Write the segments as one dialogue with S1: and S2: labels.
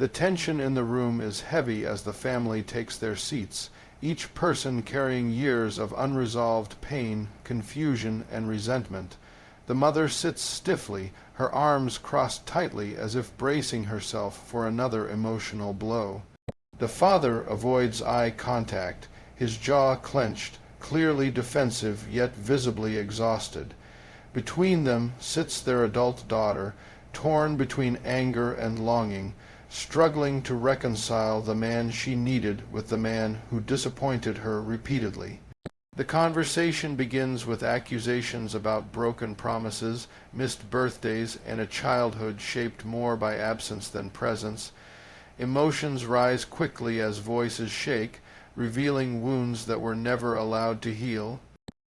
S1: The tension in the room is heavy as the family takes their seats, each person carrying years of unresolved pain, confusion, and resentment. The mother sits stiffly, her arms crossed tightly as if bracing herself for another emotional blow. The father avoids eye contact, his jaw clenched, clearly defensive yet visibly exhausted. Between them sits their adult daughter, torn between anger and longing, struggling to reconcile the man she needed with the man who disappointed her repeatedly. The conversation begins with accusations about broken promises, missed birthdays, and a childhood shaped more by absence than presence. Emotions rise quickly as voices shake, revealing wounds that were never allowed to heal.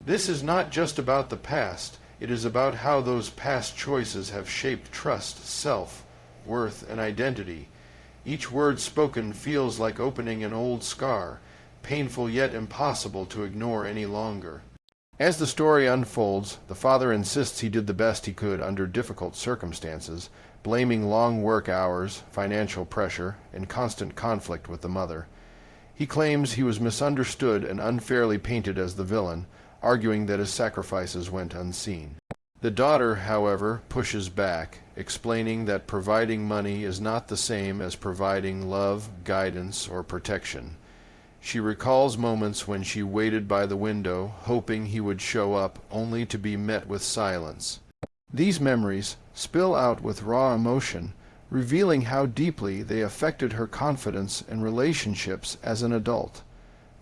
S1: This is not just about the past, it is about how those past choices have shaped trust, self, worth, and identity. Each word spoken feels like opening an old scar, painful yet impossible to ignore any longer. As the story unfolds, the father insists he did the best he could under difficult circumstances, blaming long work hours, financial pressure, and constant conflict with the mother. He claims he was misunderstood and unfairly painted as the villain, arguing that his sacrifices went unseen. The daughter, however, pushes back, explaining that providing money is not the same as providing love, guidance, or protection. She recalls moments when she waited by the window, hoping he would show up, only to be met with silence. These memories spill out with raw emotion, revealing how deeply they affected her confidence and relationships as an adult.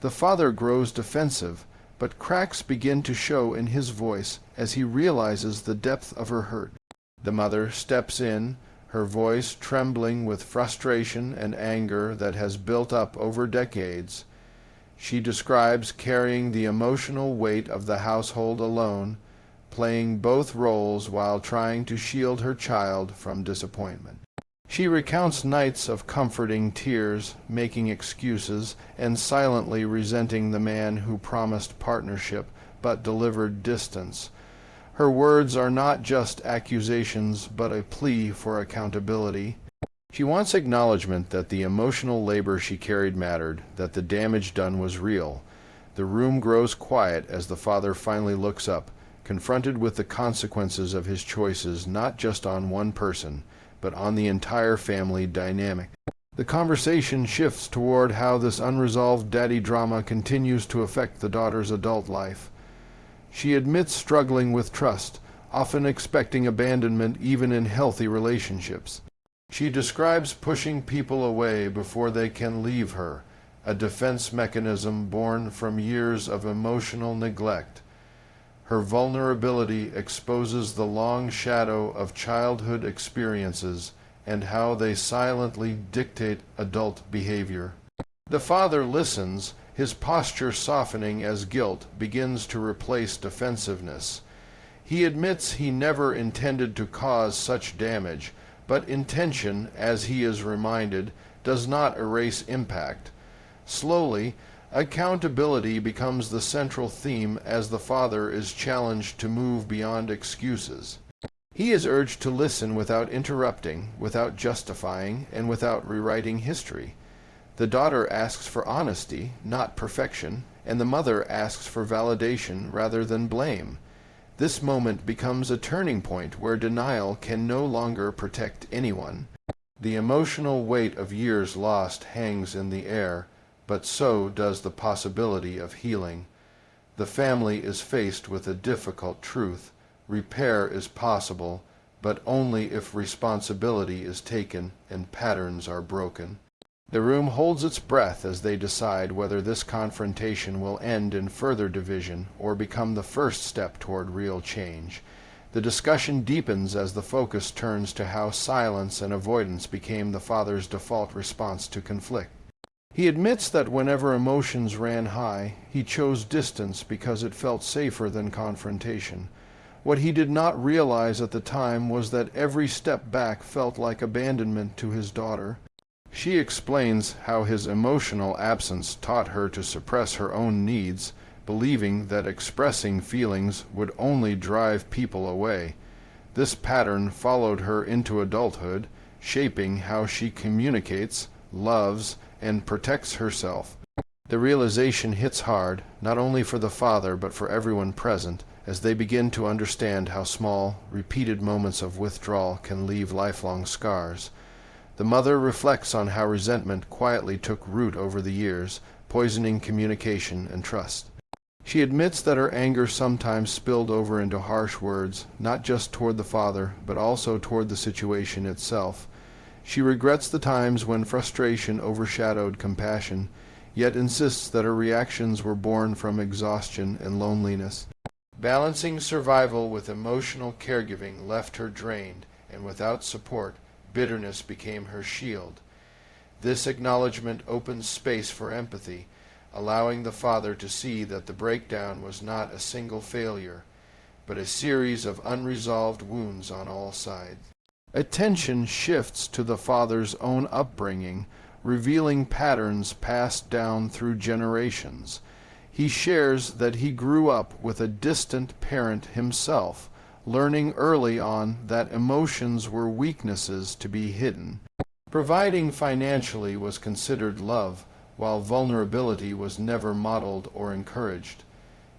S1: The father grows defensive, but cracks begin to show in his voice as he realizes the depth of her hurt. The mother steps in, her voice trembling with frustration and anger that has built up over decades. She describes carrying the emotional weight of the household alone, playing both roles while trying to shield her child from disappointment. She recounts nights of comforting tears, making excuses, and silently resenting the man who promised partnership but delivered distance. Her words are not just accusations but a plea for accountability. She wants acknowledgement that the emotional labor she carried mattered, that the damage done was real. The room grows quiet as the father finally looks up, confronted with the consequences of his choices not just on one person, but on the entire family dynamic. The conversation shifts toward how this unresolved daddy drama continues to affect the daughter's adult life. She admits struggling with trust, often expecting abandonment even in healthy relationships. She describes pushing people away before they can leave her, a defense mechanism born from years of emotional neglect. Her vulnerability exposes the long shadow of childhood experiences and how they silently dictate adult behavior. The father listens, his posture softening as guilt begins to replace defensiveness. He admits he never intended to cause such damage, but intention, as he is reminded, does not erase impact. Slowly, accountability becomes the central theme as the father is challenged to move beyond excuses. He is urged to listen without interrupting, without justifying, and without rewriting history. The daughter asks for honesty, not perfection, and the mother asks for validation rather than blame. This moment becomes a turning point where denial can no longer protect anyone. The emotional weight of years lost hangs in the air, but so does the possibility of healing. The family is faced with a difficult truth. Repair is possible, but only if responsibility is taken and patterns are broken. The room holds its breath as they decide whether this confrontation will end in further division or become the first step toward real change. The discussion deepens as the focus turns to how silence and avoidance became the father's default response to conflict. He admits that whenever emotions ran high, he chose distance because it felt safer than confrontation. What he did not realize at the time was that every step back felt like abandonment to his daughter. She explains how his emotional absence taught her to suppress her own needs, believing that expressing feelings would only drive people away. This pattern followed her into adulthood, shaping how she communicates, loves, and protects herself. The realization hits hard, not only for the father but for everyone present, as they begin to understand how small, repeated moments of withdrawal can leave lifelong scars. The mother reflects on how resentment quietly took root over the years, poisoning communication and trust. She admits that her anger sometimes spilled over into harsh words, not just toward the father, but also toward the situation itself. She regrets the times when frustration overshadowed compassion, yet insists that her reactions were born from exhaustion and loneliness. Balancing survival with emotional caregiving left her drained, and without support, bitterness became her shield. This acknowledgment opens space for empathy, allowing the father to see that the breakdown was not a single failure, but a series of unresolved wounds on all sides. Attention shifts to the father's own upbringing, revealing patterns passed down through generations. He shares that he grew up with a distant parent himself, learning early on that emotions were weaknesses to be hidden. Providing financially was considered love, while vulnerability was never modeled or encouraged.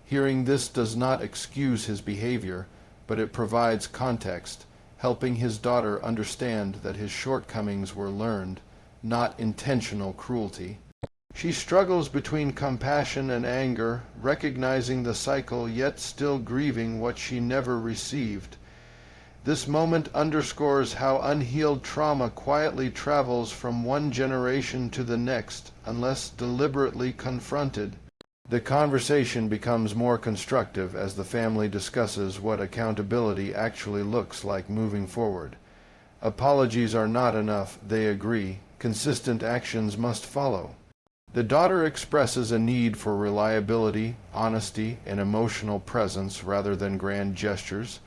S1: Hearing this does not excuse his behavior, but it provides context, helping his daughter understand that his shortcomings were learned, not intentional cruelty. She struggles between compassion and anger, recognizing the cycle yet still grieving what she never received. This moment underscores how unhealed trauma quietly travels from one generation to the next unless deliberately confronted. The conversation becomes more constructive as the family discusses what accountability actually looks like moving forward. Apologies are not enough, they agree. Consistent actions must follow. The daughter expresses a need for reliability, honesty, and emotional presence rather than grand gestures.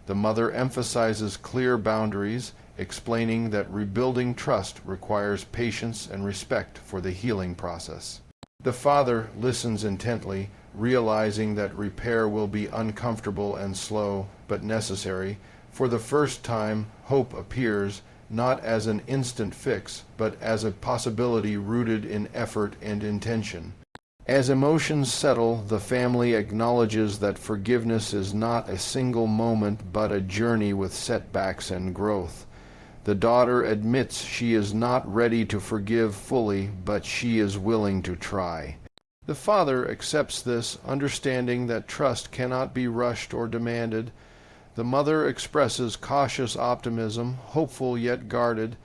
S1: The mother emphasizes clear boundaries, explaining that rebuilding trust requires patience and respect for the healing process. The father listens intently, realizing that repair will be uncomfortable and slow, but necessary. For the first time, hope appears, not as an instant fix, but as a possibility rooted in effort and intention. As emotions settle, the family acknowledges that forgiveness is not a single moment, but a journey with setbacks and growth. The daughter admits she is not ready to forgive fully, but she is willing to try. The father accepts this, understanding that trust cannot be rushed or demanded. The mother expresses cautious optimism, hopeful yet guarded.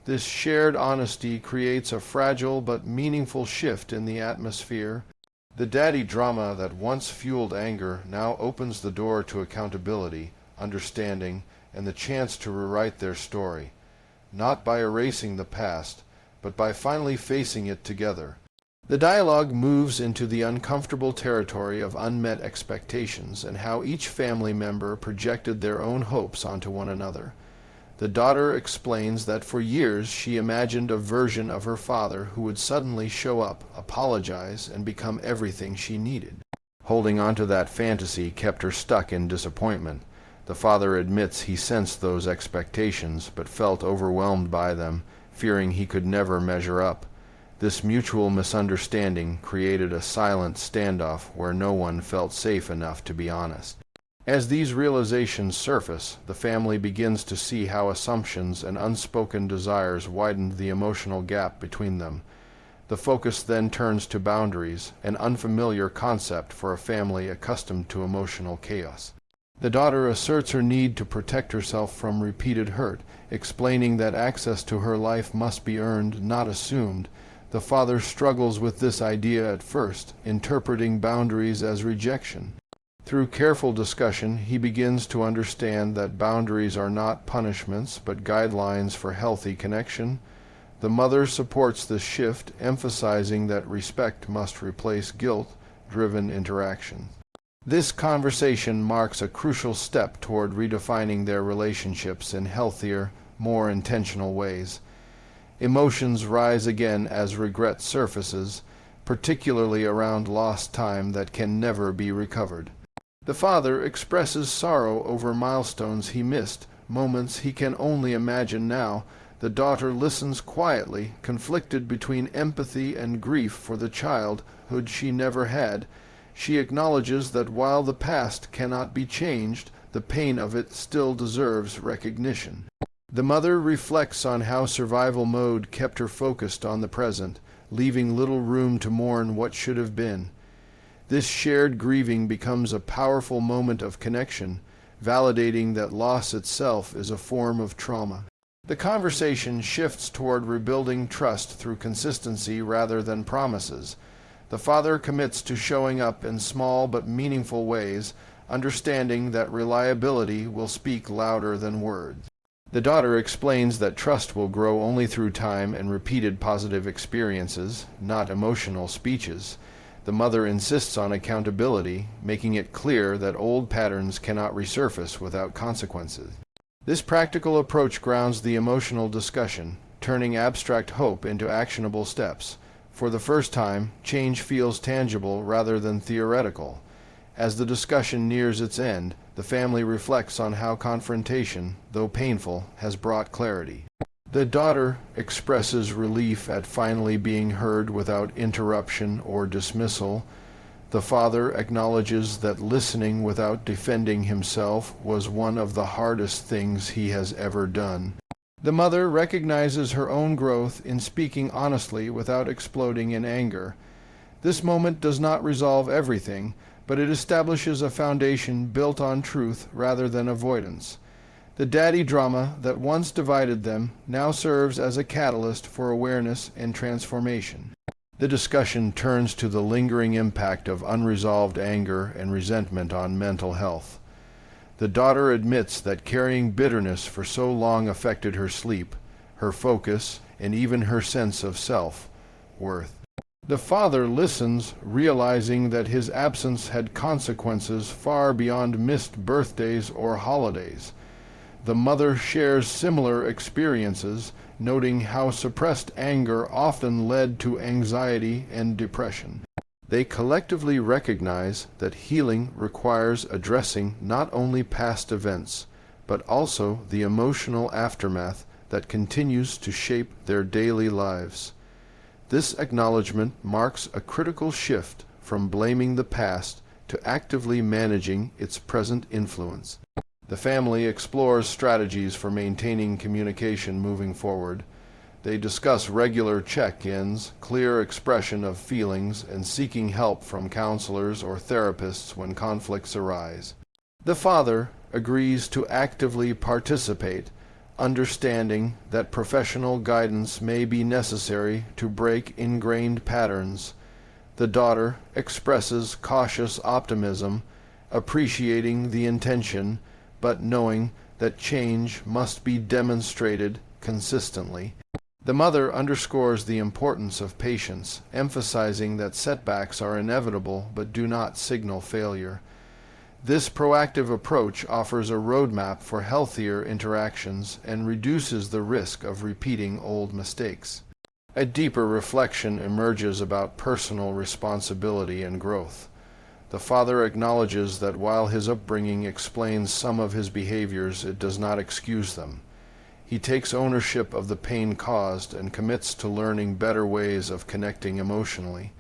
S1: This shared honesty creates a fragile but meaningful shift in the atmosphere. The daddy drama that once fueled anger now opens the door to accountability, understanding, and the chance to rewrite their story, not by erasing the past, but by finally facing it together. The dialogue moves into the uncomfortable territory of unmet expectations and how each family member projected their own hopes onto one another. The daughter explains that for years she imagined a version of her father who would suddenly show up, apologize, and become everything she needed. Holding on to that fantasy kept her stuck in disappointment. The father admits he sensed those expectations, but felt overwhelmed by them, fearing he could never measure up. This mutual misunderstanding created a silent standoff where no one felt safe enough to be honest. As these realizations surface, the family begins to see how assumptions and unspoken desires widened the emotional gap between them. The focus then turns to boundaries, an unfamiliar concept for a family accustomed to emotional chaos. The daughter asserts her need to protect herself from repeated hurt, explaining that access to her life must be earned, not assumed. The father struggles with this idea at first, interpreting boundaries as rejection. Through careful discussion, he begins to understand that boundaries are not punishments, but guidelines for healthy connection. The mother supports this shift, emphasizing that respect must replace guilt-driven interaction. This conversation marks a crucial step toward redefining their relationships in healthier, more intentional ways. Emotions rise again as regret surfaces, particularly around lost time that can never be recovered. The father expresses sorrow over milestones he missed, moments he can only imagine now, the daughter listens quietly, conflicted between empathy and grief for the childhood she never had. She acknowledges that while the past cannot be changed, the pain of it still deserves recognition. The mother reflects on how survival mode kept her focused on the present, leaving little room to mourn what should have been. This shared grieving becomes a powerful moment of connection, validating that loss itself is a form of trauma. The conversation shifts toward rebuilding trust through consistency rather than promises. The father commits to showing up in small but meaningful ways, understanding that reliability will speak louder than words. The daughter explains that trust will grow only through time and repeated positive experiences, not emotional speeches. The mother insists on accountability, making it clear that old patterns cannot resurface without consequences. This practical approach grounds the emotional discussion, turning abstract hope into actionable steps. For the first time, change feels tangible rather than theoretical. As the discussion nears its end, the family reflects on how confrontation, though painful, has brought clarity. The daughter expresses relief at finally being heard without interruption or dismissal. The father acknowledges that listening without defending himself was one of the hardest things he has ever done. The mother recognizes her own growth in speaking honestly without exploding in anger. This moment does not resolve everything, but it establishes a foundation built on truth rather than avoidance. The daddy drama that once divided them now serves as a catalyst for awareness and transformation. The discussion turns to the lingering impact of unresolved anger and resentment on mental health. The daughter admits that carrying bitterness for so long affected her sleep, her focus, and even her sense of self-worth. The father listens, realizing that his absence had consequences far beyond missed birthdays or holidays. The mother shares similar experiences, noting how suppressed anger often led to anxiety and depression. They collectively recognize that healing requires addressing not only past events, but also the emotional aftermath that continues to shape their daily lives. This acknowledgement marks a critical shift from blaming the past to actively managing its present influence. The family explores strategies for maintaining communication moving forward. They discuss regular check-ins, clear expression of feelings, and seeking help from counselors or therapists when conflicts arise. The father agrees to actively participate, understanding that professional guidance may be necessary to break ingrained patterns. The daughter expresses cautious optimism, appreciating the intention, but knowing that change must be demonstrated consistently. The mother underscores the importance of patience, emphasizing that setbacks are inevitable but do not signal failure. This proactive approach offers a roadmap for healthier interactions and reduces the risk of repeating old mistakes. A deeper reflection emerges about personal responsibility and growth. The father acknowledges that while his upbringing explains some of his behaviors, it does not excuse them. He takes ownership of the pain caused and commits to learning better ways of connecting emotionally.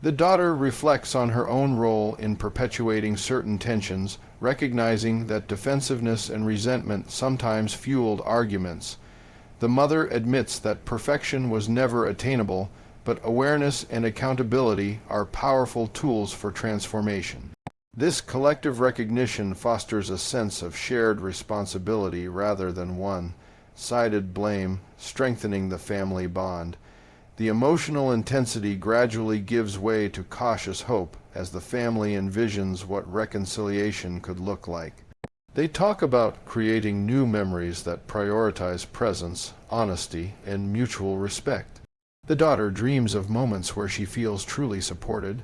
S1: The daughter reflects on her own role in perpetuating certain tensions, recognizing that defensiveness and resentment sometimes fueled arguments. The mother admits that perfection was never attainable, but awareness and accountability are powerful tools for transformation. This collective recognition fosters a sense of shared responsibility rather than one-sided blame, strengthening the family bond. The emotional intensity gradually gives way to cautious hope as the family envisions what reconciliation could look like. They talk about creating new memories that prioritize presence, honesty, and mutual respect. The daughter dreams of moments where she feels truly supported.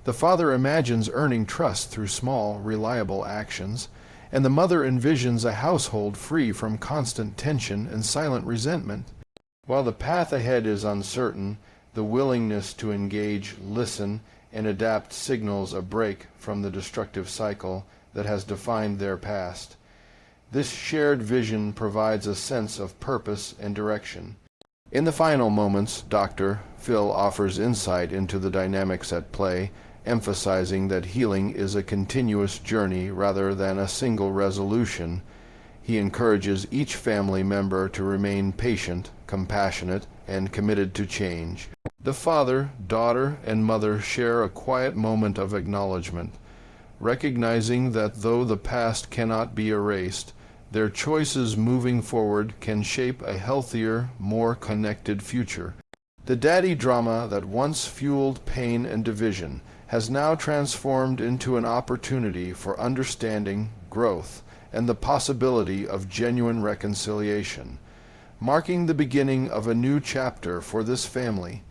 S1: The father imagines earning trust through small, reliable actions, and the mother envisions a household free from constant tension and silent resentment. While the path ahead is uncertain, the willingness to engage, listen, and adapt signals a break from the destructive cycle that has defined their past. This shared vision provides a sense of purpose and direction. In the final moments, Dr. Phil offers insight into the dynamics at play, emphasizing that healing is a continuous journey rather than a single resolution. He encourages each family member to remain patient, compassionate, and committed to change. The father, daughter, and mother share a quiet moment of acknowledgement, recognizing that though the past cannot be erased, their choices moving forward can shape a healthier, more connected future. The daddy drama that once fueled pain and division has now transformed into an opportunity for understanding, growth, and the possibility of genuine reconciliation, marking the beginning of a new chapter for this family.